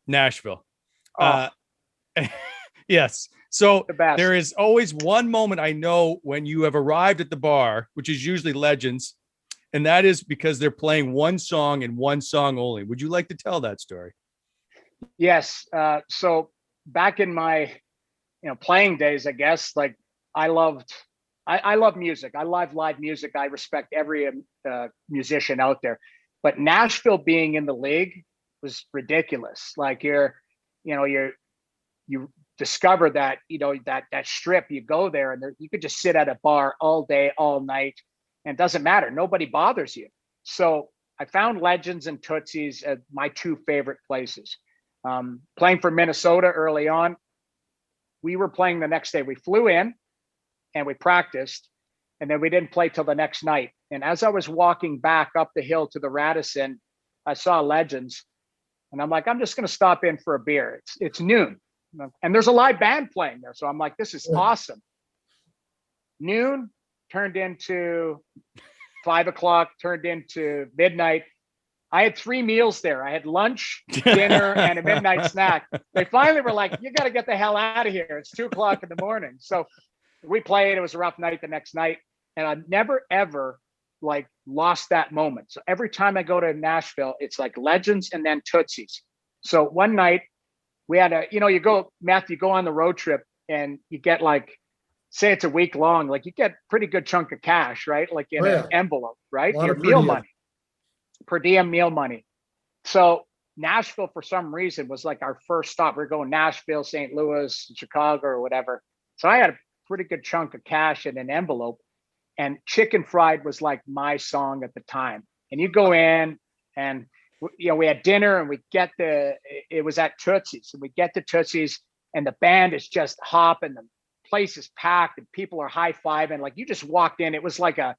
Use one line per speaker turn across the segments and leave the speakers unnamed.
Nashville.
Oh,
Yes. So
the best.
there is always one moment I know when you have arrived at the bar, which is usually Legends, and that is because they're playing one song and one song only. Would you like to tell that story?
Yes. So back in my, playing days, I guess, like I loved, I love music. I love live music. I respect every musician out there, but Nashville being in the league was ridiculous. Like you discover that, that strip, you go there and you could just sit at a bar all day, all night, and it doesn't matter. Nobody bothers you. So I found Legends and Tootsie's at my two favorite places. Playing for Minnesota early on, we were playing the next day. We flew in and we practiced, and then we didn't play till the next night. And as I was walking back up the hill to the Radisson, I saw Legends, and I'm like, I'm just going to stop in for a beer. It's noon, and there's a live band playing there, so I'm like, this is awesome. Noon turned into 5 o'clock, turned into midnight. I had 3 meals there. I had lunch, dinner, and a midnight snack. They finally were like, you got to get the hell out of here. It's 2 o'clock in the morning. So we played. It was a rough night the next night. And I've never, ever like lost that moment. So every time I go to Nashville, it's like Legends and then Tootsie's. So one night we had you go on the road trip and you get like, say it's a week long, like you get pretty good chunk of cash, right? Like in an envelope, right? Your meal money. Per diem meal money. So Nashville, for some reason, was like our first stop. We're going Nashville, St. Louis, Chicago, or whatever. So I had a pretty good chunk of cash in an envelope, and Chicken Fried was like my song at the time. And you go in, and we had dinner, and it was at Tootsie's, and we get to Tootsie's, and the band is just hopping, the place is packed, and people are high-fiving. Like you just walked in, it was like a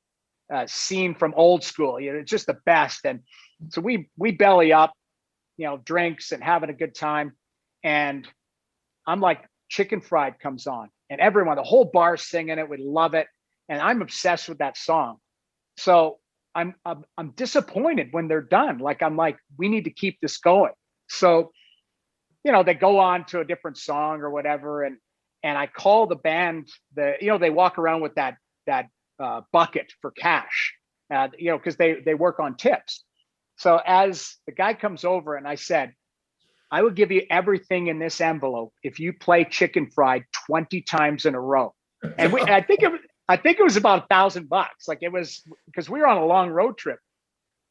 scene from Old School. It's just the best. And so we belly up, drinks and having a good time. And I'm like, Chicken Fried comes on, and everyone, the whole bar singing it. We love it, and I'm obsessed with that song. So I'm disappointed when they're done. Like I'm like, we need to keep this going. So they go on to a different song or whatever, and I call the band. They walk around with that bucket for cash, because they work on tips. So as the guy comes over, and I said, I will give you everything in this envelope if you play Chicken Fried 20 times in a row. And I think it was about $1,000. Like it was, because we were on a long road trip.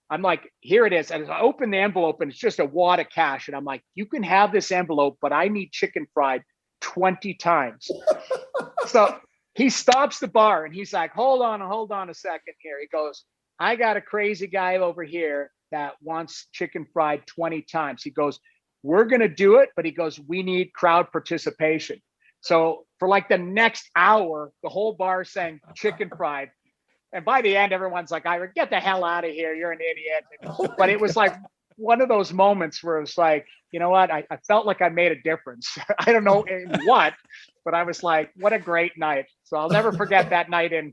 I'm like, here it is. And I open the envelope, and it's just a wad of cash. And I'm like, you can have this envelope, but I need Chicken Fried 20 times. So he stops the bar, and he's like, hold on a second here. He goes, I got a crazy guy over here that wants Chicken Fried 20 times. He goes, we're going to do it. But he goes, we need crowd participation. So for like the next hour, the whole bar sang Chicken Fried. And by the end, everyone's like, Ira, get the hell out of here. You're an idiot. But it was like one of those moments where it was like, you know what? I felt like I made a difference. I don't know in what, but I was like, what a great night. So I'll never forget that night in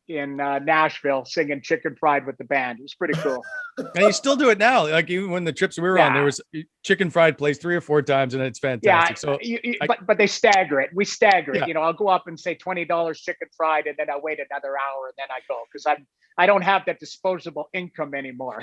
Nashville singing Chicken Fried with the band. It was pretty cool.
And you still do it now. Like even when the trips we were on, there was Chicken Fried plays 3 or 4 times, and it's fantastic.
But they stagger it. We stagger it. I'll go up and say $20 Chicken Fried, and then I wait another hour, and then I go, because I don't have that disposable income anymore.